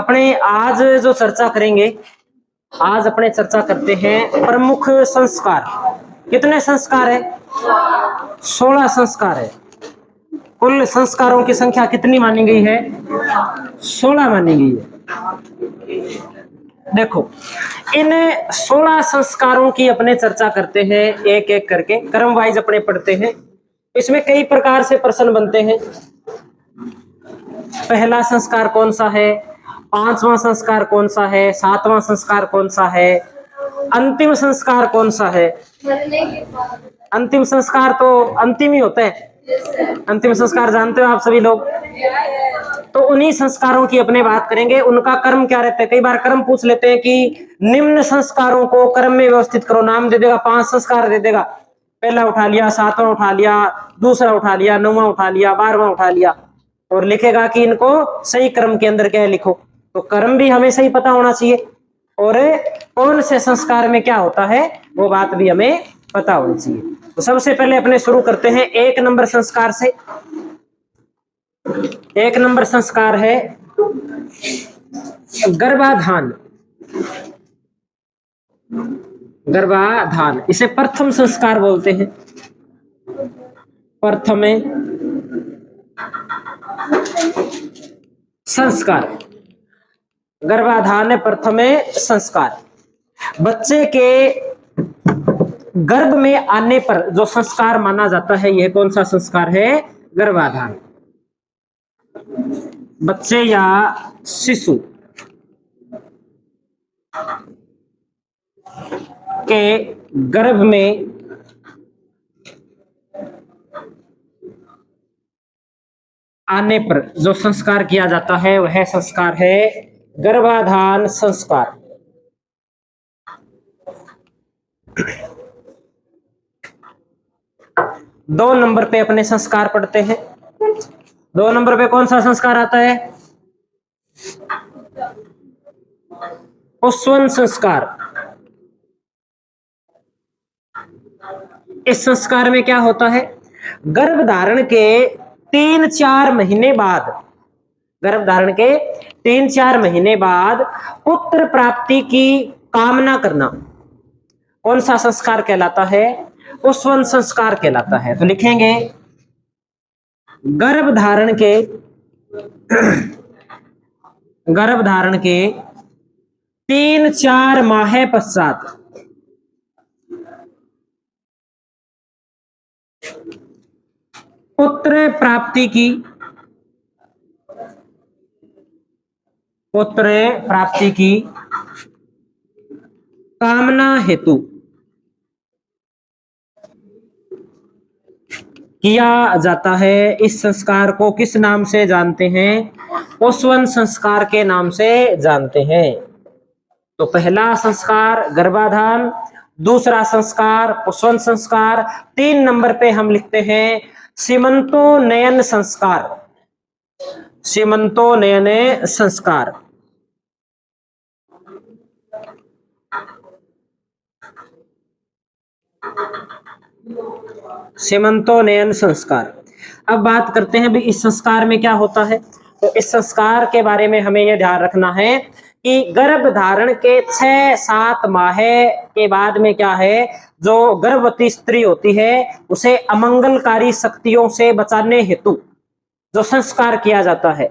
अपने आज जो चर्चा करेंगे, आज अपने चर्चा करते हैं प्रमुख संस्कार। कितने संस्कार है? 16 संस्कार है। कुल संस्कारों की संख्या कितनी मानी गई है? 16 मानी गई है। देखो, इन 16 संस्कारों की अपने चर्चा करते हैं, एक एक करके क्रम वाइज अपने पढ़ते हैं। इसमें कई प्रकार से प्रश्न बनते हैं। पहला संस्कार कौन सा है, पांचवा संस्कार कौन सा है, सातवां संस्कार कौन सा है, अंतिम संस्कार कौन सा है? अंतिम संस्कार तो अंतिम ही होता है। अंतिम संस्कार जानते हो आप सभी लोग। तो उन्हीं संस्कारों की अपने बात करेंगे। उनका कर्म क्या रहता है? कई बार कर्म पूछ लेते हैं कि निम्न संस्कारों को कर्म में व्यवस्थित करो, नाम दे देगा, 5 संस्कार दे देगा। पहला उठा लिया, सातवां उठा लिया, दूसरा उठा लिया, 9वां उठा लिया, 12वां उठा लिया, और लिखेगा कि इनको सही कर्म के अंदर क्या है लिखो। तो कर्म भी हमें सही पता होना चाहिए, और कौन से संस्कार में क्या होता है वो बात भी हमें पता होनी चाहिए। तो सबसे पहले अपने शुरू करते हैं 1 नंबर संस्कार से। 1 नंबर संस्कार है गर्भाधान। गर्भाधान, इसे प्रथम संस्कार बोलते हैं। प्रथम संस्कार, गर्भाधान प्रथम संस्कार। बच्चे के गर्भ में आने पर जो संस्कार माना जाता है, यह कौन सा संस्कार है? गर्भाधान। बच्चे या शिशु के गर्भ में आने पर जो संस्कार किया जाता है वह संस्कार है गर्भाधान संस्कार। दो नंबर पे अपने संस्कार पढ़ते हैं। 2 नंबर पे कौन सा संस्कार आता है? पुंसवन संस्कार। इस संस्कार में क्या होता है? गर्भ धारण के 3-4 महीने बाद, गर्भ धारण के 3-4 महीने बाद पुत्र प्राप्ति की कामना करना कौन सा संस्कार कहलाता है? पुंसवन संस्कार कहलाता है। तो लिखेंगे गर्भ धारण के 3-4 माह पश्चात पुत्र प्राप्ति की कामना हेतु किया जाता है। इस संस्कार को किस नाम से जानते हैं? पुंसवन संस्कार के नाम से जानते हैं। तो पहला संस्कार गर्भाधान, दूसरा संस्कार पुंसवन संस्कार, 3 नंबर पे हम लिखते हैं सीमंतोन्नयन संस्कार। सीमंतोन्नयन संस्कार। सीमंतोन्नयन संस्कार। अब बात करते हैं भी इस संस्कार में क्या होता है। तो इस संस्कार के बारे में हमें यह ध्यान रखना है कि गर्भ धारण के 6-7 माह के बाद में क्या है, जो गर्भवती स्त्री होती है उसे अमंगलकारी शक्तियों से बचाने हेतु जो संस्कार किया जाता है,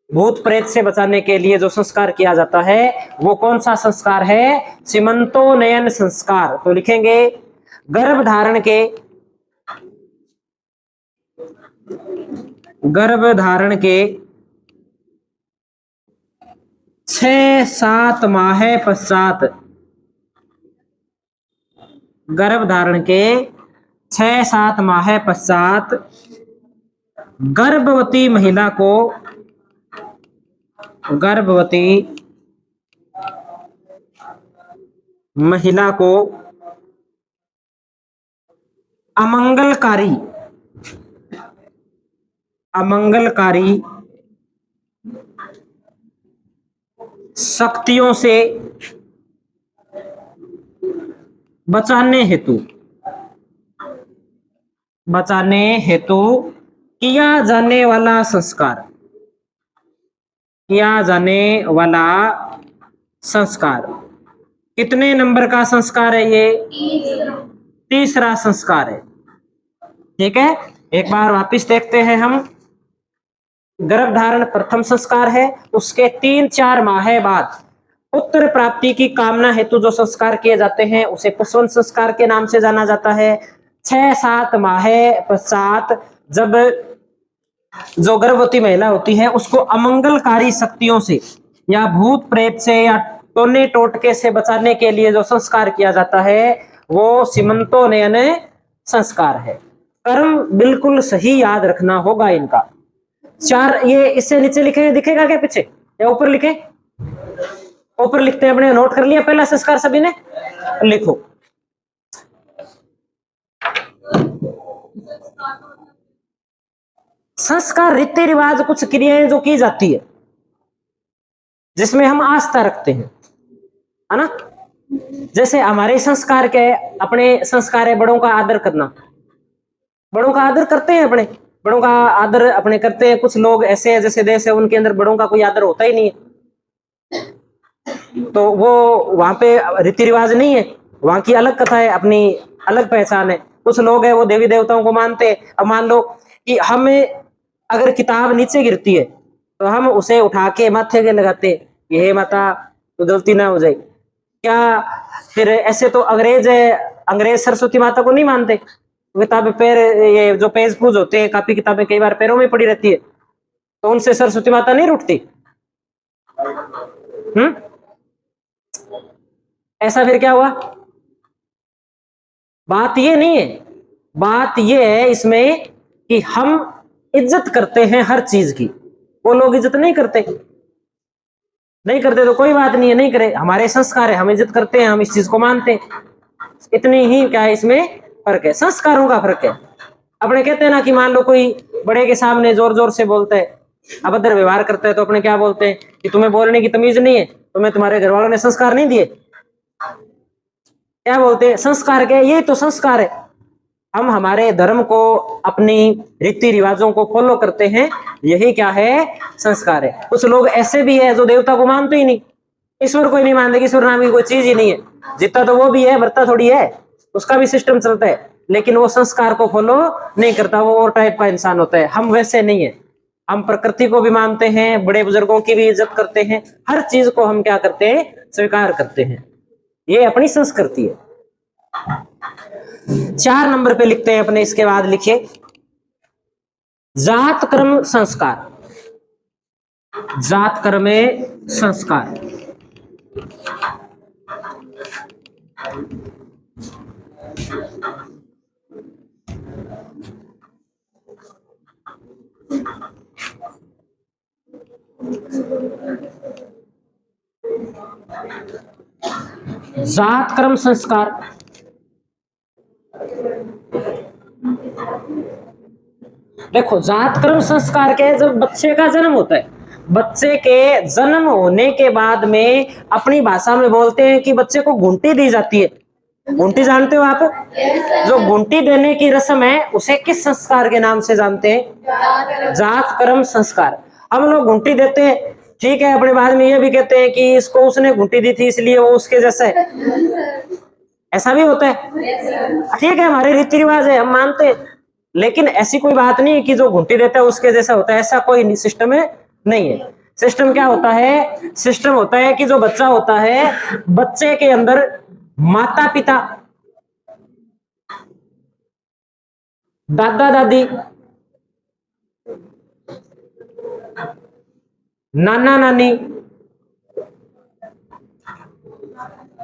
भूत प्रेत से बचाने के लिए जो संस्कार किया जाता है वो कौन सा संस्कार है? सीमंतोन्नयन संस्कार। तो लिखेंगे गर्भ धारण के 6-7 माह पश्चात, गर्भ धारण के 6-7 माह पश्चात गर्भवती महिला को अमंगलकारी शक्तियों से बचाने हेतु किया जाने वाला संस्कार किया जाने वाला संस्कार। कितने नंबर का संस्कार है ये? तीसरा संस्कार है। ठीक है, एक बार वापिस देखते हैं हम। गर्भधारण प्रथम संस्कार है, उसके 3-4 माह बाद पुत्र प्राप्ति की कामना हेतु जो संस्कार किए जाते हैं उसे पुंसवन संस्कार के नाम से जाना जाता है। 6-7 माह पश्चात जब जो गर्भवती महिला होती है उसको अमंगलकारी शक्तियों से या भूत प्रेत से या टोने टोटके से बचाने के लिए जो संस्कार किया जाता है वो सीमंतोन्नयन संस्कार है। कर्म बिल्कुल सही याद रखना होगा इनका। 4 ये इससे नीचे लिखे दिखेगा क्या पीछे या ऊपर लिखे? ऊपर लिखते हैं, अपने नोट कर लिया पहला संस्कार सभी ने? लिखो। संस्कार रीति रिवाज कुछ क्रियाएं जो की जाती है जिसमें हम आस्था रखते हैं, है ना? जैसे हमारे संस्कार के अपने संस्कार है बड़ों का आदर करना। बड़ों का आदर करते हैं, अपने बड़ों का आदर अपने करते हैं। कुछ लोग ऐसे हैं जैसे देश है उनके अंदर बड़ों का कोई आदर होता ही नहीं है, तो वो वहां पे रीति रिवाज नहीं है, वहां की अलग कथा है, अपनी अलग पहचान है। कुछ लोग हैं वो देवी देवताओं को मानते हैं। अब मान लो कि हमें अगर किताब नीचे गिरती है तो हम उसे उठा के माथे के लगाते हैं कि हे माता तो गलती ना हो जाए क्या। फिर ऐसे तो अंग्रेज सरस्वती माता को नहीं मानते, किताबें पैर ये जो पेज पूज होते हैं, कापी किताबें कई बार पैरों में पड़ी रहती है, तो उनसे सरस्वती माता नहीं रूठती। ऐसा फिर क्या हुआ? बात ये नहीं है, बात ये है इसमें कि हम इज्जत करते हैं हर चीज की। वो लोग इज्जत नहीं करते तो कोई बात नहीं है, नहीं करे, हमारे संस्कार है, हम इज्जत करते हैं, हम इस चीज को मानते हैं। इतनी ही क्या है इसमें फर्क है, संस्कारों का फर्क है। अपने कहते हैं ना कि मान लो कोई बड़े के सामने जोर जोर से बोलता है, अभद्र व्यवहार करता है, तो अपने क्या बोलते हैं कि तुम्हें बोलने की तमीज नहीं है, तुम्हें तुम्हारे घर वालों ने संस्कार नहीं दिए। क्या बोलते हैं? संस्कार के, ये तो संस्कार है। हम हमारे धर्म को, अपनी रीति रिवाजों को फॉलो करते हैं, यही क्या है? संस्कार है। कुछ लोग ऐसे भी है जो देवता को मानते ही नहीं, ईश्वर को ही नहीं मानते, ईश्वर नाम की कोई चीज ही नहीं है। जीता तो वो भी है, मरता थोड़ी है, उसका भी सिस्टम चलता है, लेकिन वो संस्कार को फॉलो नहीं करता, वो और टाइप का इंसान होता है। हम वैसे नहीं है, हम प्रकृति को भी मानते हैं, बड़े बुजुर्गों की भी इज्जत करते हैं, हर चीज को हम क्या करते हैं? स्वीकार करते हैं। ये अपनी संस्कृति है। 4 नंबर पे लिखते हैं अपने, इसके बाद लिखिए जात कर्म संस्कार। जात कर्म संस्कार जात कर्म संस्कार देखो, जात कर्म संस्कार के जब बच्चे का जन्म होता है, बच्चे के जन्म होने के बाद में अपनी भाषा में बोलते हैं कि बच्चे को घुंटी दी जाती है। घुंटी जानते हो आप? जो घुंटी देने की रस्म है उसे किस संस्कार के नाम से जानते हैं? जात कर्म संस्कार। हम लोग घुंटी देते हैं, ठीक है, अपने बाद में ये भी कहते हैं कि इसको उसने घुंटी दी थी इसलिए वो उसके जैसा है। ऐसा भी होता है, ठीक है, हमारे रीति रिवाज है, हम मानते हैं, लेकिन ऐसी कोई बात नहीं है कि जो घुंटी देता है उसके जैसा होता है, ऐसा कोई सिस्टम नहीं है। सिस्टम क्या होता है? सिस्टम होता है कि जो बच्चा होता है, बच्चे के अंदर माता पिता, दादा दादी, नाना नानी,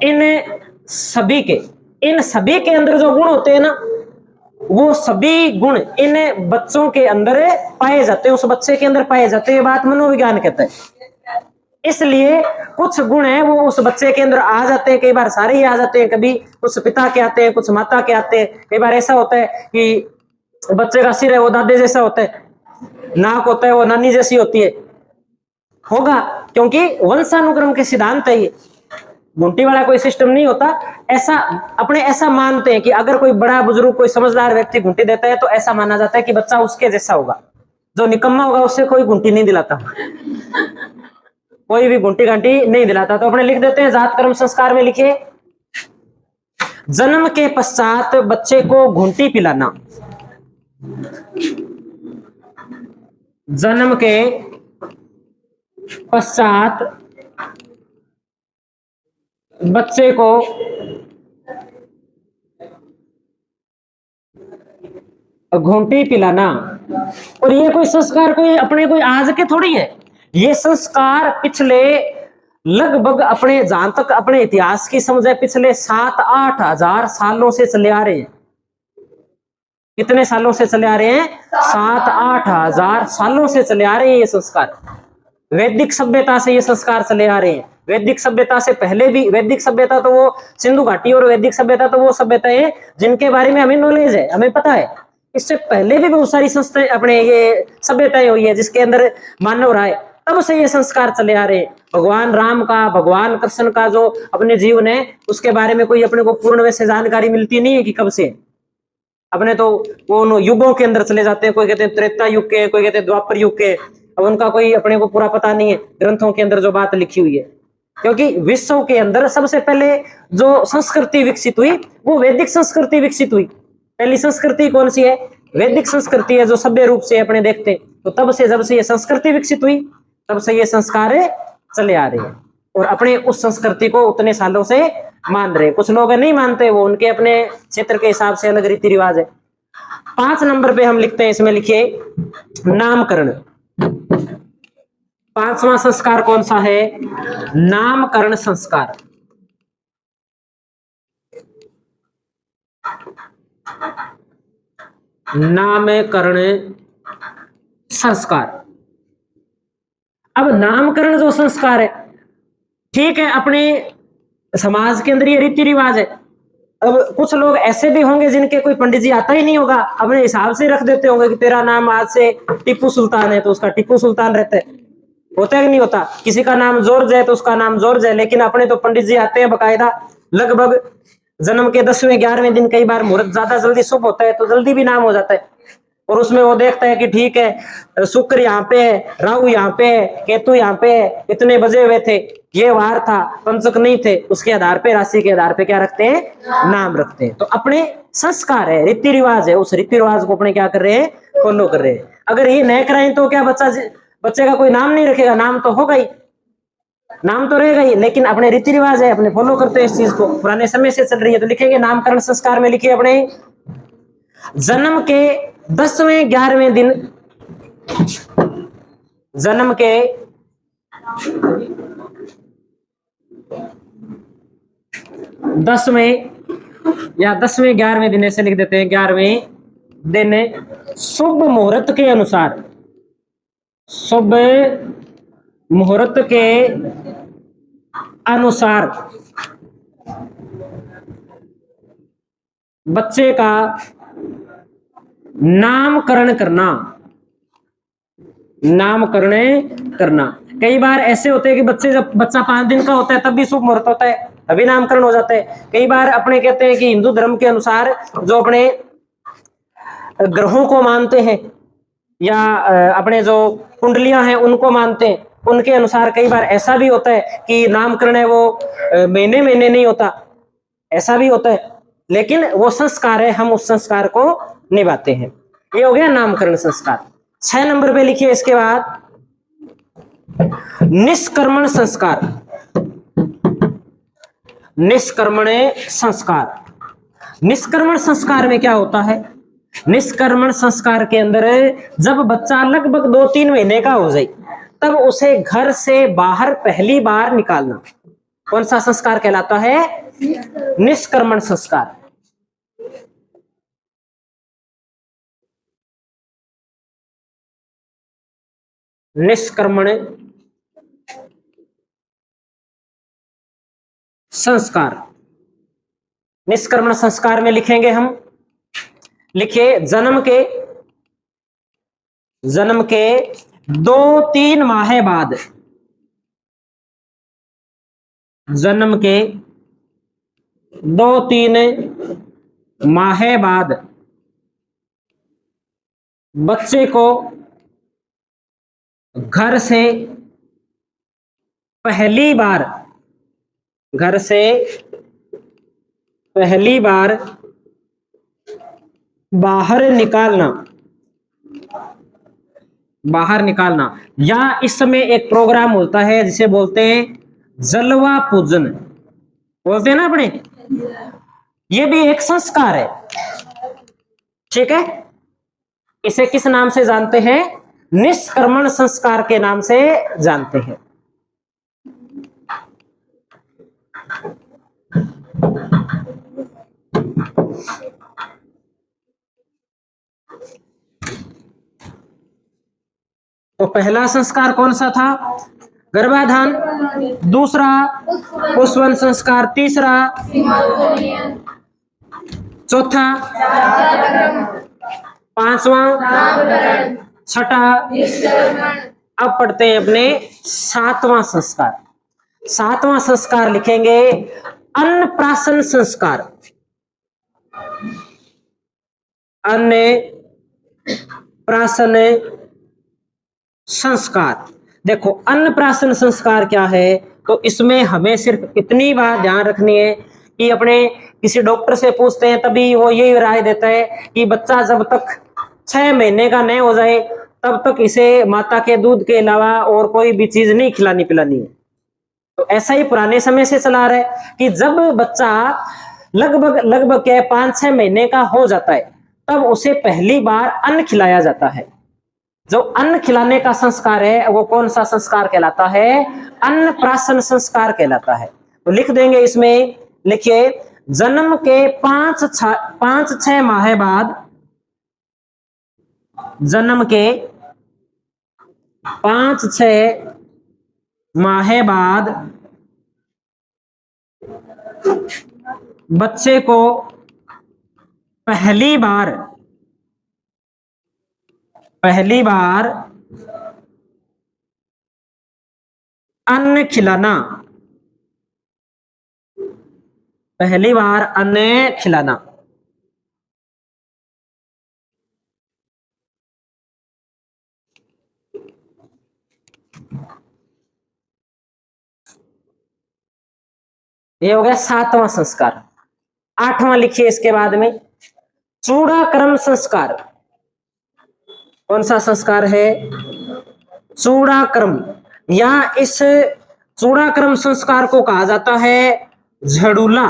इन सभी के अंदर जो गुण होते हैं ना, वो सभी गुण इन बच्चों के अंदर पाए जाते हैं, उस बच्चे के अंदर पाए जाते हैं। ये बात मनोविज्ञान कहता है। इसलिए कुछ गुण है वो उस बच्चे के अंदर आ जाते हैं, कई बार सारे ही आ जाते हैं, कभी कुछ पिता के आते हैं, कुछ माता के आते हैं। कई बार ऐसा होता है कि बच्चे का सिर है वो दादे जैसा होता है, नाक होता है वो नानी जैसी होती है, होगा, क्योंकि वंशानुक्रम के सिद्धांत है ये, घुंटी वाला कोई सिस्टम नहीं होता। ऐसा अपने ऐसा मानते हैं कि अगर कोई बड़ा बुजुर्ग, कोई समझदार व्यक्ति घुंटी देता है तो ऐसा माना जाता है कि बच्चा उसके जैसा होगा, जो निकम्मा होगा उससे कोई घुंटी नहीं दिलाता। कोई भी घुंटी घंटी नहीं दिलाता। तो अपने लिख देते हैं जात कर्म संस्कार में, लिखिए जन्म के पश्चात बच्चे को घुंटी पिलाना। जन्म के पश्चात बच्चे को घुंटी पिलाना। और ये कोई संस्कार कोई अपने कोई आज के थोड़ी है, ये संस्कार पिछले लगभग अपने जहां तक अपने इतिहास की समझ है पिछले 7-8 हजार सालों से चले आ रहे हैं। कितने सालों से चले आ रहे हैं? 7-8 हजार सालों से चले आ रहे हैं ये संस्कार। वैदिक सभ्यता से ये संस्कार चले आ रहे हैं। वैदिक सभ्यता से पहले भी, वैदिक सभ्यता तो वो सिंधु घाटी और वैदिक सभ्यता तो वो सभ्यताएं हैं जिनके बारे में हमें नॉलेज है, हमें पता है। इससे पहले भी बहुत सारी संस्थाएं अपने ये सभ्यताएं हुई है जिसके अंदर मानव रहा है, तब से ये संस्कार चले आ रहे हैं। भगवान राम का, भगवान कृष्ण का जो अपने जीवन है उसके बारे में कोई अपने को पूर्ण वैसे जानकारी मिलती नहीं है कि कब से। अपने तो वो युगों के अंदर चले जाते हैं, कोई कहते हैं त्रेता युग के, कोई कहते हैं द्वापर युग के। अब उनका कोई अपने को पूरा पता नहीं है ग्रंथों के अंदर जो बात लिखी हुई है, क्योंकि विश्व के अंदर सबसे पहले जो संस्कृति विकसित हुई वो वैदिक संस्कृति विकसित हुई। पहली संस्कृति कौन सी है? वैदिक संस्कृति है, जो सभ्य रूप से अपने देखते हैं। तो तब से जब से ये संस्कृति विकसित हुई तब से ये संस्कार चले आ रहे हैं और अपने उस संस्कृति को उतने सालों से मान रहे। कुछ लोग नहीं मानते, वो उनके अपने क्षेत्र के हिसाब से अलग रीति रिवाज है। 5 नंबर पे हम लिखते हैं, इसमें लिखिए नामकरण। 5वां संस्कार कौन सा है? नामकरण संस्कार। नामकरण संस्कार। अब नामकरण जो संस्कार है, ठीक है, अपने समाज के अंदर ये रीति रिवाज है। अब कुछ लोग ऐसे भी होंगे जिनके कोई पंडित जी आता ही नहीं होगा, अपने हिसाब से रख देते होंगे कि तेरा नाम आज से टीपू सुल्तान है तो उसका टीपू सुल्तान रहता है। होता है कि नहीं होता? किसी का नाम जॉर्ज है तो उसका नाम जॉर्ज है। लेकिन अपने तो पंडित जी आते हैं बकायदा, लगभग जन्म के 10वें 11वें दिन, कई बार मुहूर्त ज्यादा जल्दी शुभ होता है तो जल्दी भी नाम हो जाता है। और उसमें वो देखता है कि ठीक है शुक्र यहाँ पे है, राहु यहाँ पे है, केतु यहाँ पे है, इतने बजे हुए थे, ये वार था, पंचक नहीं थे, उसके आधार पे, राशि के आधार पे क्या रखते हैं? नाम रखते हैं। तो अपने संस्कार है, रीति रिवाज है, उस रीति रिवाज को अपने क्या कर रहे हैं? फॉलो कर रहे हैं। अगर ये नहीं कराएं तो क्या बच्चे का कोई नाम नहीं रखेगा? नाम तो होगा ही, नाम तो रहेगा ही, लेकिन अपने रीति रिवाज है, अपने फॉलो करते हैं इस चीज को, पुराने समय से चल रही है। तो लिखेंगे नामकरण संस्कार में, लिखिए अपने जन्म के 10वें 11वें दिन, जन्म के 10वें या 10वें 11वें दिन, ऐसे लिख देते हैं, 11वें दिन शुभ मुहूर्त के अनुसार, शुभ मुहूर्त के अनुसार बच्चे का नामकरण करना। नामकरण करना। कई बार ऐसे होते हैं कि जब बच्चा 5 दिन का होता है तब भी शुभ मुहूर्त होता है, अभी नामकरण हो जाता है। कई बार अपने कहते हैं कि हिंदू धर्म के अनुसार जो अपने ग्रहों को मानते हैं या अपने जो कुंडलियां हैं उनको मानते हैं, उनके अनुसार कई बार ऐसा भी होता है कि नामकरण है वो महीने महीने नहीं होता, ऐसा भी होता है। लेकिन वो संस्कार है, हम उस संस्कार को निभाते हैं। ये हो गया नामकरण संस्कार। 6 नंबर पे लिखिए इसके बाद निष्कर्मण संस्कार। निष्कर्मण संस्कार। निष्कर्मण संस्कार में क्या होता है? निष्कर्मण संस्कार के अंदर जब बच्चा लगभग 2-3 महीने का हो जाए तब उसे घर से बाहर पहली बार निकालना कौन सा संस्कार कहलाता है? निष्कर्मण संस्कार। निष्कर्मण संस्कार। निष्कर्मण संस्कार में लिखेंगे हम, लिखिए जन्म के 2-3 माह बाद, जन्म के 2-3 माह बाद बच्चे को घर से पहली बार घर से पहली बार बाहर निकालना, बाहर निकालना, या इस समय एक प्रोग्राम होता है जिसे बोलते हैं जलवा पूजन, बोलते हैं ना अपने, ये भी एक संस्कार है। ठीक है, इसे किस नाम से जानते हैं? निष्क्रमण संस्कार के नाम से जानते हैं। तो पहला संस्कार कौन सा था? गर्भाधान। दूसरा पुष्पवन संस्कार। तीसरा, चौथा, पांचवा, छठा। अब पढ़ते हैं अपने सातवां संस्कार। सातवां संस्कार लिखेंगे अन्नप्राशन संस्कार। अन्नप्राशन संस्कार। देखो, अन्नप्राशन संस्कार क्या है? तो इसमें हमें सिर्फ इतनी बात ध्यान रखनी है कि अपने किसी डॉक्टर से पूछते हैं तभी वो यही राय देता है कि बच्चा जब तक 6 महीने का नहीं हो जाए तब तक इसे माता के दूध के अलावा और कोई भी चीज नहीं खिलानी पिलानी है। तो ऐसा ही पुराने समय से चला रहा है कि जब बच्चा लगभग क्या 5-6 महीने का हो जाता है तब उसे पहली बार अन्न खिलाया जाता है। जो अन्न खिलाने का संस्कार है वो कौन सा संस्कार कहलाता है? अन्नप्राशन संस्कार कहलाता है। तो लिख देंगे इसमें, लिखिए, जन्म के 5-6 माह बाद, जन्म के 5-6 माह बाद बच्चे को पहली बार अन्न खिलाना, पहली बार अन्न खिलाना। ये हो गया सातवां संस्कार। आठवां लिखिए इसके बाद में, चूड़ाक्रम संस्कार। कौन सा संस्कार है? चूड़ाक्रम, या इस चूड़ाक्रम संस्कार को कहा जाता है झड़ूला।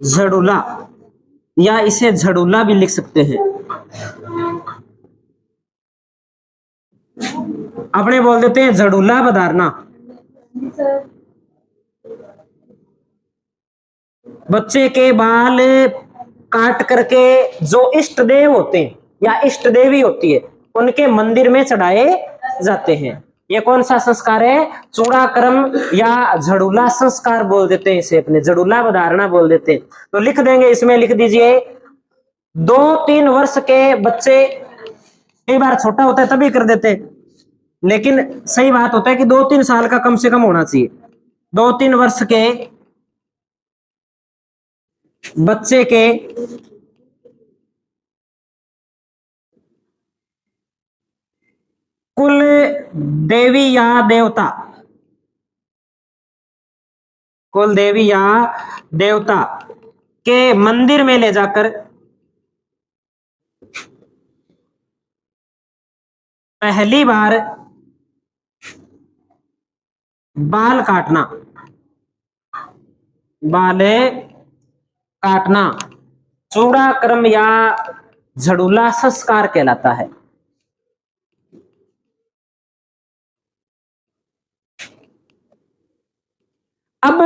झड़ूला, या इसे झड़ूला भी लिख सकते हैं। अपने बोल देते हैं झड़ूला बधारना। बच्चे के बाल काट करके जो इष्ट देव होते हैं या इष्ट देवी होती है उनके मंदिर में चढ़ाए जाते हैं। ये कौन सा संस्कार है? चूड़ाक्रम या झड़ूला संस्कार बोल देते हैं इसे, अपने झड़ूला बधारना बोल देते हैं। तो लिख देंगे इसमें, लिख दीजिए, 2-3 वर्ष के बच्चे, कई बार छोटा होता है तभी कर देते हैं, लेकिन सही बात होता है कि 2-3 साल का कम से कम होना चाहिए। 2-3 वर्ष के बच्चे के कुल देवी या देवता, कुल देवी या देवता के मंदिर में ले जाकर पहली बार बाल काटना, बाल काटना चूड़ाक्रम या झड़ूला संस्कार कहलाता है। अब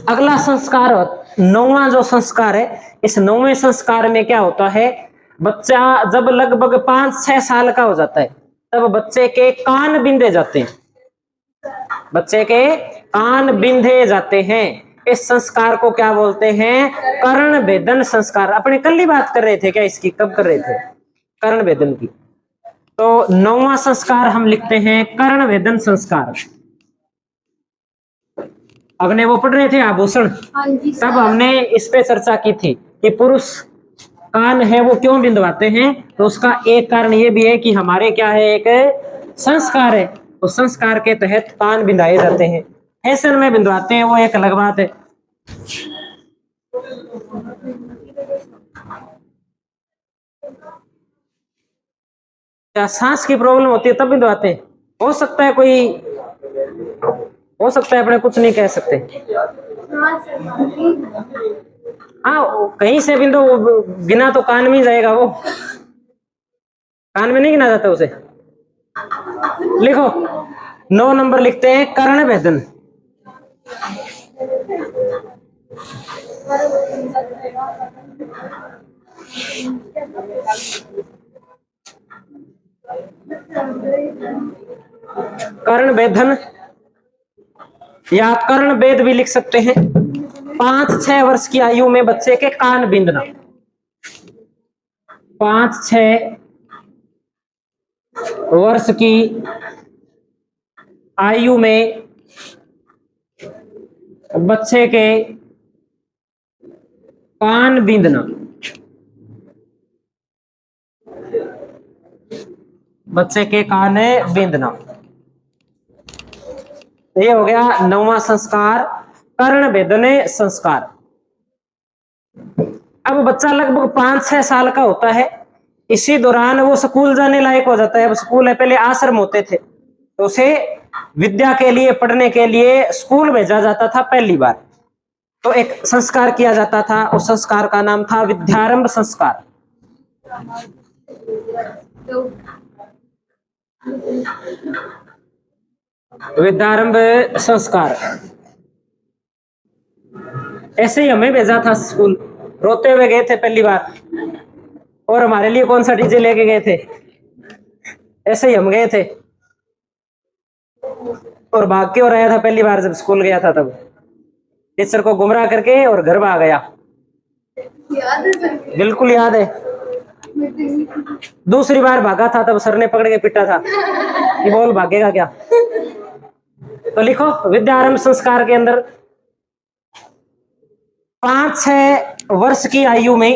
अगला संस्कार, 9वां जो संस्कार है, इस 9वें संस्कार में क्या होता है? बच्चा जब लगभग 5-6 साल का हो जाता है तब बच्चे के कान बिंधे जाते हैं, बच्चे के कान बिंधे जाते हैं। इस संस्कार को क्या बोलते हैं? कर्ण भेदन संस्कार। अपने कल ही बात कर रहे थे क्या इसकी? कब कर रहे थे? कर्ण भेदन की। तो 9वां संस्कार हम लिखते हैं कर्ण भेदन संस्कार। अपने वो पढ़ रहे थे आभूषण, तब हमने इस पे चर्चा की थी कि पुरुष कान है वो क्यों बिंदवाते हैं, तो उसका एक कारण ये भी है कि हमारे क्या है, एक संस्कार है, तो संस्कार के तहत कान बिंदाए जाते हैं। फैशन में बिंदवाते हैं वो एक अलग बात है। क्या सांस की प्रॉब्लम होती है तब बिंदवाते हैं? हो सकता है कोई, हो सकता है, अपने कुछ नहीं कह सकते। हाँ, कहीं से बिंदु गिना तो कान में ही जाएगा, वो कान में नहीं गिना जाता उसे। लिखो 9 नंबर लिखते हैं कर्ण भेदन। कर्ण भेदन या कर्ण भेद भी लिख सकते हैं। 5-6 वर्ष की आयु में बच्चे के कान बिंदना, 5-6 वर्ष की आयु में बच्चे के कान बिंदना, बच्चे के कान बिंदना। ये हो गया 9वां संस्कार, कर्ण भेदन संस्कार। अब बच्चा लगभग 5-6 साल का होता है, इसी दौरान वो स्कूल जाने लायक हो जाता है। अब स्कूल है, पहले आश्रम होते थे, तो उसे विद्या के लिए, पढ़ने के लिए स्कूल भेजा जाता था पहली बार, तो एक संस्कार किया जाता था। उस संस्कार का नाम था विद्यारंभ संस्कार। विद्यारंभ संस्कार। ऐसे ही हमें भेजा था स्कूल, रोते हुए गए थे पहली बार, और हमारे लिए कौन सा डीजे लेके गए थे, ऐसे ही हम गए थे, और भाग के और आया था पहली बार जब स्कूल गया था, तब टीचर को गुमराह करके और घर भाग गया। याद है? बिल्कुल याद है। दूसरी बार भागा था तब सर ने पकड़ के पिटा था कि बोल भागेगा क्या। तो लिखो विद्यारंभ संस्कार के अंदर 5-6 वर्ष की आयु में,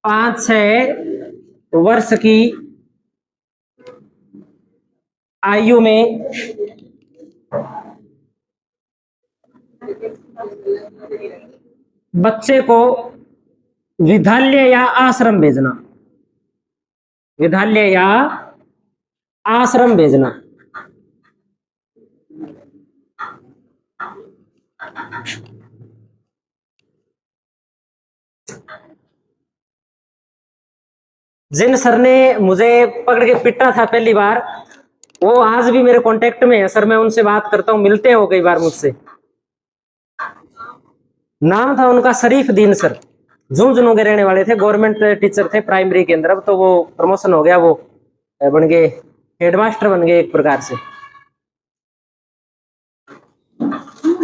5-6 वर्ष की आयु में बच्चे को विद्यालय या आश्रम भेजना, विद्यालय या आश्रम भेजना। जिन सर ने मुझे पकड़ के पिटा था पहली बार, वो आज भी मेरे कांटेक्ट में है सर, मैं उनसे बात करता हूँ, मिलते हैं वो कई बार मुझसे। नाम था उनका शरीफ दीन सर, झुंझुनू के रहने वाले थे, गवर्नमेंट टीचर थे प्राइमरी के अंदर। अब तो वो प्रमोशन हो गया, वो बन गए हेडमास्टर बन गए एक प्रकार से,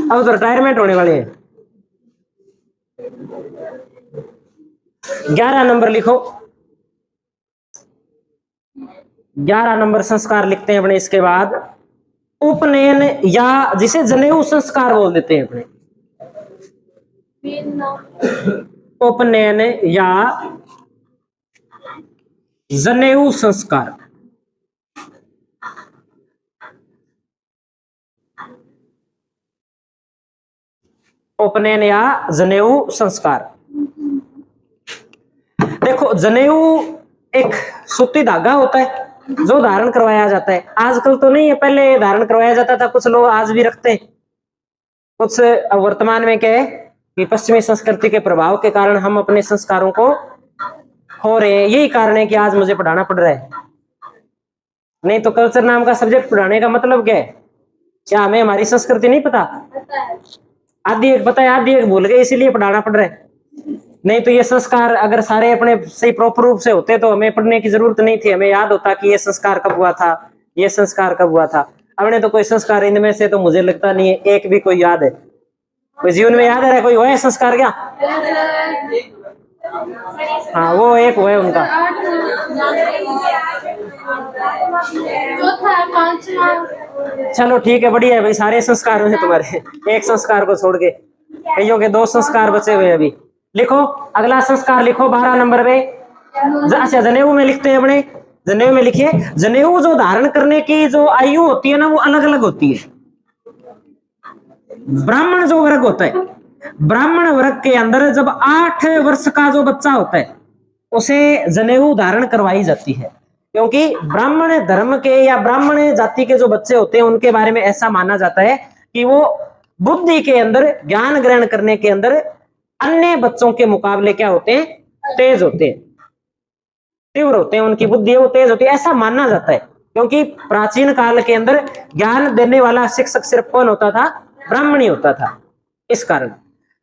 अब तो रिटायरमेंट होने वाले हैं। 11 नंबर लिखो, 11 नंबर संस्कार लिखते हैं अपने। इसके बाद उपनयन या जिसे जनेऊ संस्कार बोल देते हैं अपने, उपनयन या जनेऊ संस्कार। उपनयन या जनेऊ संस्कार। देखो जनेऊ एक सूती धागा होता है जो धारण करवाया जाता है। आजकल तो नहीं है, पहले धारण करवाया जाता था, कुछ लोग आज भी रखते हैं। कुछ वर्तमान में क्या है कि पश्चिमी संस्कृति के प्रभाव के कारण हम अपने संस्कारों को खो रहे हैं। यही कारण है कि आज मुझे पढ़ाना पड़ रहा है, नहीं तो कल्चर नाम का सब्जेक्ट पढ़ाने का मतलब क्या है? क्या हमें हमारी संस्कृति नहीं पता? आधी एक पता है, आधी एक भूल गए, इसीलिए पढ़ाना पड़ रहा है। नहीं तो ये संस्कार अगर सारे अपने सही प्रॉपर रूप से होते तो हमें पढ़ने की जरूरत नहीं थी, हमें याद होता कि ये संस्कार कब हुआ था, ये संस्कार कब हुआ था। अपने तो कोई संस्कार इनमें से तो मुझे लगता नहीं है एक भी कोई याद है। कोई जीवन में याद है कोई हुआ है संस्कार क्या? हाँ वो एक हुआ है उनका। चलो ठीक है, बढ़िया है भाई, सारे संस्कार हुए तुम्हारे, एक संस्कार को छोड़ के। कईयों के 2 संस्कार बचे हुए अभी, लिखो अगला संस्कार लिखो 12 नंबर पे। अच्छा जनेऊ में लिखते हैं अपने, जनेऊ में लिखिए जनेऊ जो धारण करने की जो आयु होती है ना वो अलग अलग होती है। ब्राह्मण जो वर्ग होता है, ब्राह्मण वर्ग के अंदर जब 8 वर्ष का जो बच्चा होता है उसे जनेऊ धारण करवाई जाती है, क्योंकि ब्राह्मण धर्म के या ब्राह्मण जाति के जो बच्चे होते हैं उनके बारे में ऐसा माना जाता है कि वो बुद्धि के अंदर, ज्ञान ग्रहण करने के अंदर अन्य बच्चों के मुकाबले क्या होते हैं, तेज होते हैं, तीव्र होते हैं, उनकी बुद्धि है वो तेज होती है, ऐसा माना जाता है। क्योंकि प्राचीन काल के अंदर ज्ञान देने वाला शिक्षक सिर्फ कौन होता था, ब्राह्मण ही होता था, इस कारण।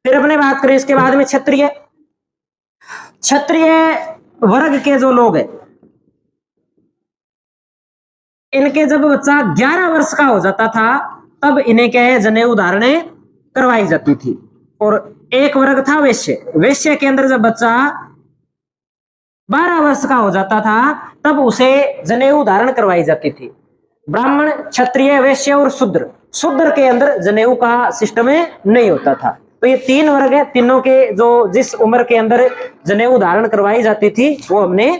फिर अपने बात करें इसके बाद में क्षत्रिय। क्षत्रिय वर्ग के जो लोग हैं इनके जब बच्चा 11 वर्ष का हो जाता था तब इन्हें क्या है, जनेऊ धारण करवाई जाती थी। और एक वर्ग था वैश्य, वैश्य के अंदर जब बच्चा 12 वर्ष का हो जाता था तब उसे जनेऊ धारण करवाई जाती थी। ब्राह्मण, क्षत्रिय, वैश्य और शूद्र, शूद्र के अंदर जनेऊ का सिस्टम नहीं होता था। तो ये 3 वर्ग है, तीनों के जो जिस उम्र के अंदर जनेऊ धारण करवाई जाती थी वो हमने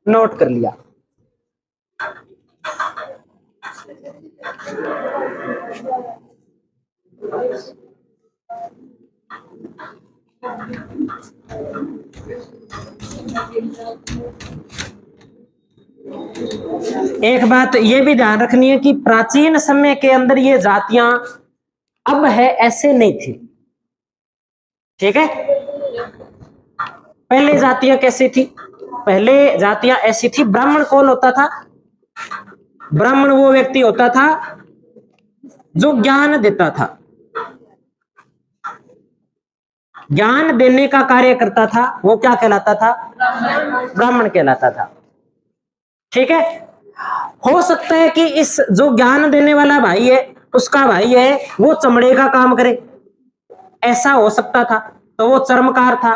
नोट कर लिया। एक बात ये भी ध्यान रखनी है कि प्राचीन समय के अंदर ये जातियां अब है ऐसे नहीं थी, ठीक है। पहले जातियां कैसी थी, पहले जातियां ऐसी थी, ब्राह्मण कौन होता था, ब्राह्मण वो व्यक्ति होता था जो ज्ञान देता था, ज्ञान देने का कार्य करता था, वो क्या कहलाता था, ब्राह्मण कहलाता था, ठीक है। हो सकता है कि इस जो ज्ञान देने वाला भाई है उसका भाई है वो चमड़े का काम करे, ऐसा हो सकता था, तो वो चर्मकार था,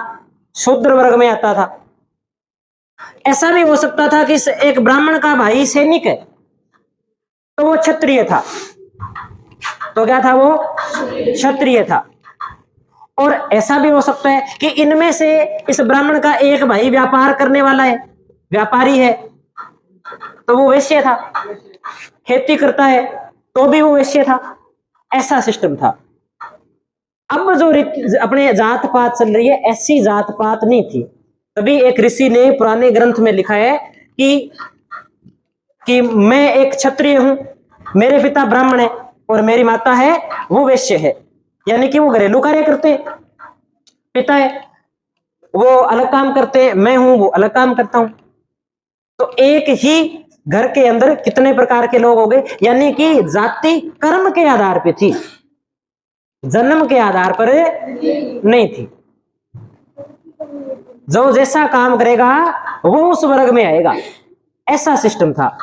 शूद्र वर्ग में आता था। ऐसा भी हो सकता था कि एक ब्राह्मण का भाई सैनिक है तो वो क्षत्रिय था, तो क्या था, वो क्षत्रिय था। और ऐसा भी हो सकता है कि इनमें से इस ब्राह्मण का एक भाई व्यापार करने वाला है, व्यापारी है, तो वो वैश्य था, खेती करता है तो भी वो वैश्य था, ऐसा सिस्टम था। अब जो अपने जात पात चल रही है ऐसी जात पात नहीं थी। तभी एक ऋषि ने पुराने ग्रंथ में लिखा है कि मैं एक क्षत्रिय हूं, मेरे पिता ब्राह्मण है और मेरी माता है वो वैश्य है, यानी कि वो घरेलू कार्य करते हैं, पिता है वो अलग काम करते हैं, मैं हूं वो अलग काम करता हूं। तो एक ही घर के अंदर कितने प्रकार के लोग हो गए, यानी कि जाति कर्म के आधार पे थी, जन्म के आधार पर नहीं थी। जो जैसा काम करेगा वो उस वर्ग में आएगा, ऐसा सिस्टम था।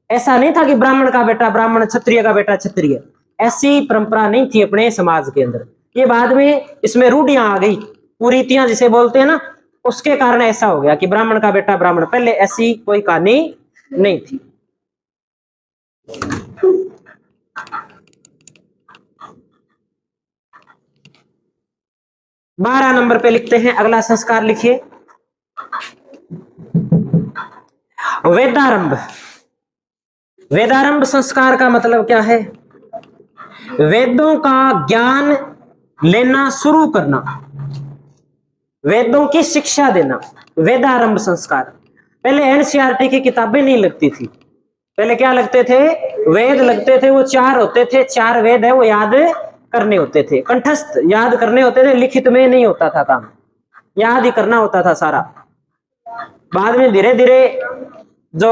ऐसा नहीं था कि ब्राह्मण का बेटा ब्राह्मण, क्षत्रिय का बेटा क्षत्रिय, ऐसी परंपरा नहीं थी अपने समाज के अंदर। ये बाद में इसमें रूढ़ियां आ गई, कुरीतियां जिसे बोलते हैं ना, उसके कारण ऐसा हो गया कि ब्राह्मण का बेटा ब्राह्मण, पहले ऐसी कोई कहानी नहीं थी। बारह नंबर पे लिखते हैं, अगला संस्कार लिखिए, वेदारंभ। वेदारंभ संस्कार का मतलब क्या है, वेदों का ज्ञान लेना शुरू करना, वेदों की शिक्षा देना, वेदारंभ संस्कार। पहले एनसीईआरटी की किताबें नहीं लगती थी, पहले क्या लगते थे, वेद लगते थे, वो 4 होते थे, 4 वेद है वो याद करने होते थे, कंठस्थ याद करने होते थे, लिखित में नहीं होता था काम, याद ही करना होता था सारा। बाद में धीरे धीरे जो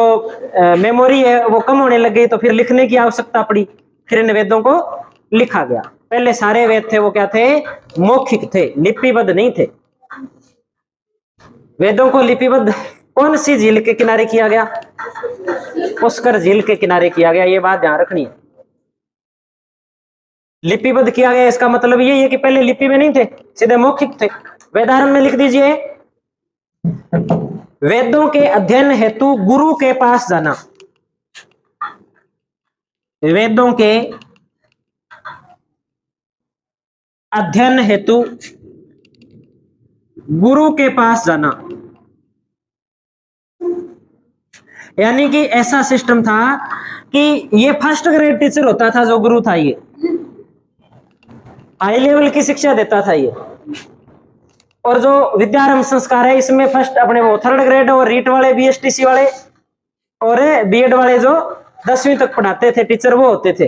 मेमोरी है वो कम होने लग गई तो फिर लिखने की आवश्यकता पड़ी, फिर इन वेदों को लिखा गया। पहले सारे वेद थे वो क्या थे, मौखिक थे, लिपिबद्ध नहीं थे। वेदों को लिपिबद्ध कौन सी झील के किनारे किया गया, पुष्कर झील के किनारे किया गया, ये बात ध्यान रखनी है। लिपिबद्ध किया गया इसका मतलब ये है कि पहले लिपि में नहीं थे, सीधे मौखिक थे। वेदारंभ में लिख दीजिए, वेदों के अध्ययन हेतु गुरु के पास जाना, वेदों के अध्ययन हेतु गुरु के पास जाना, यानी कि ऐसा सिस्टम था कि ये फर्स्ट ग्रेड टीचर होता था, जो गुरु था ये हाई लेवल की शिक्षा देता था ये। और जो विद्यारंभ संस्कार है इसमें फर्स्ट अपने वो थर्ड ग्रेड और रीट वाले बीएसटीसी वाले और बीएड वाले जो 10वीं तक पढ़ाते थे टीचर वो होते थे,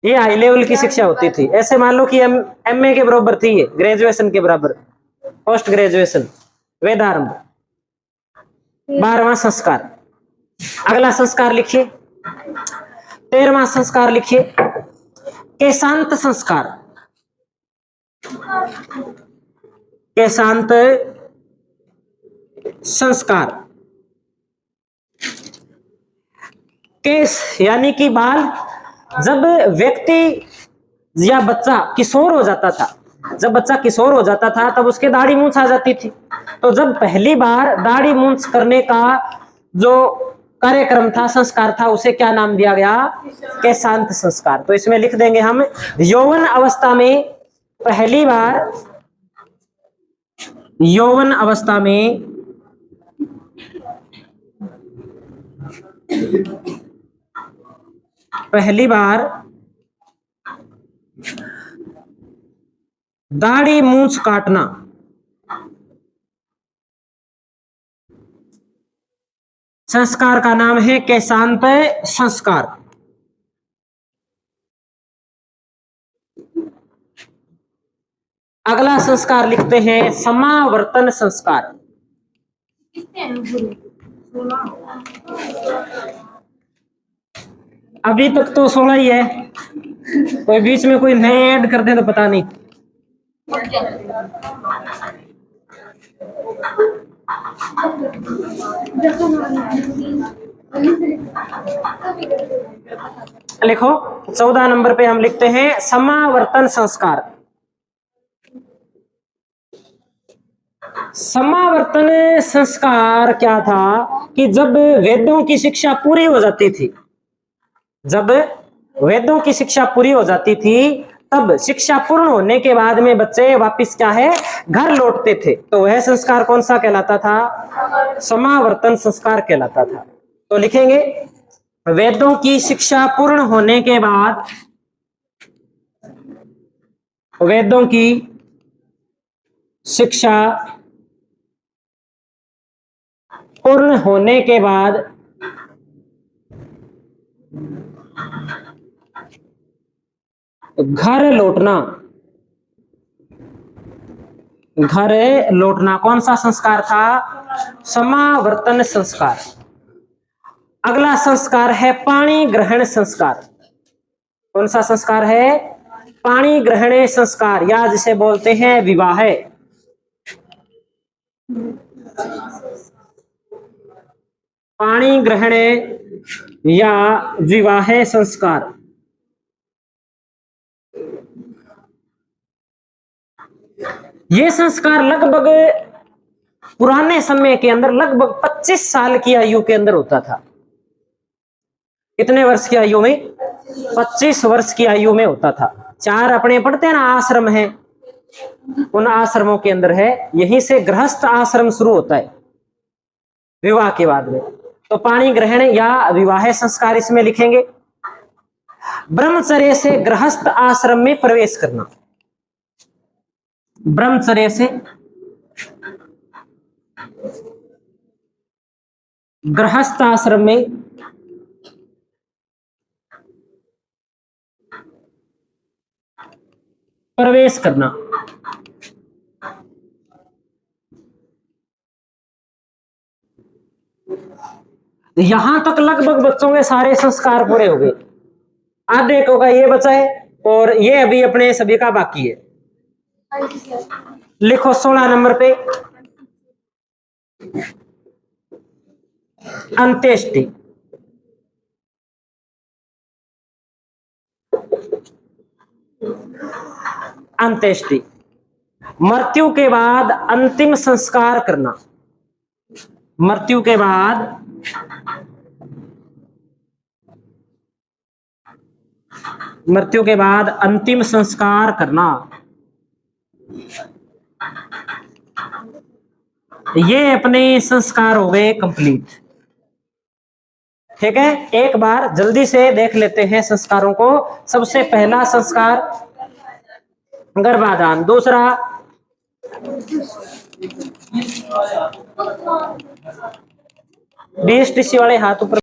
ये हाई लेवल की शिक्षा होती थी। ऐसे मान लो कि एमए के बराबर थी ये, ग्रेजुएशन के बराबर, पोस्ट ग्रेजुएशन वेदारंभ। 12वां संस्कार। अगला संस्कार लिखिए, 13वां संस्कार लिखिए, केशांत संस्कार। केशांत संस्कार, केश यानी कि बाल। जब व्यक्ति या बच्चा किशोर हो जाता था, जब बच्चा किशोर हो जाता था तब उसके दाढ़ी मूंछ आ जाती थी। तो जब पहली बार दाढ़ी मूंछ करने का जो कार्यक्रम था, संस्कार था, उसे क्या नाम दिया गया? केशांत संस्कार। तो इसमें लिख देंगे हम, यौवन अवस्था में पहली बार, यौवन अवस्था में पहली बार दाढ़ी मूंछ काटना, संस्कार का नाम है केशांत संस्कार। अगला संस्कार लिखते हैं समावर्तन संस्कार। अभी तक तो 16 ही है, कोई बीच में कोई नए ऐड कर दे तो पता नहीं। लिखो 14 नंबर पे हम लिखते हैं समावर्तन संस्कार। समावर्तन संस्कार क्या था कि जब वेदों की शिक्षा पूरी हो जाती थी, जब वेदों की शिक्षा पूरी हो जाती थी तब शिक्षा पूर्ण होने के बाद में बच्चे वापस क्या है, घर लौटते थे। तो वह संस्कार कौन सा कहलाता था? समावर्तन संस्कार कहलाता था। तो लिखेंगे वेदों की शिक्षा पूर्ण होने के बाद, वेदों की शिक्षा पूर्ण होने के बाद घर लौटना, घर लौटना कौन सा संस्कार था? समावर्तन संस्कार। अगला संस्कार है पाणी ग्रहण संस्कार। कौन सा संस्कार है? पाणी ग्रहण संस्कार, या जिसे बोलते हैं विवाह। पाणी ग्रहण या विवाह संस्कार। ये संस्कार लगभग पुराने समय के अंदर लगभग 25 साल की आयु के अंदर होता था। कितने वर्ष की आयु में? 25 वर्ष की आयु में होता था। 4 अपने पढ़ते हैं ना आश्रम है, उन आश्रमों के अंदर है, यहीं से गृहस्थ आश्रम शुरू होता है विवाह के बाद में। तो पाणी ग्रहण या विवाह संस्कार इसमें लिखेंगे। ब्रह्मचर्य से गृहस्थ आश्रम में प्रवेश करना, ब्रह्मचर्य से गृहस्थ आश्रम में प्रवेश करना। यहां तक लगभग बच्चों के सारे संस्कार पूरे हो गए। आधे को का ये बचा है और ये अभी अपने सभी का बाकी है। लिखो 16 नंबर पे अंत्येष्टि। अंत्येष्टि मृत्यु के बाद अंतिम संस्कार करना, मृत्यु के बाद अंतिम संस्कार करना। ये अपने संस्कार हो गए कंप्लीट। ठीक है, एक बार जल्दी से देख लेते हैं संस्कारों को। सबसे पहला संस्कार गर्भाधान, दूसरा बीएसटीसी वाले हाथ ऊपर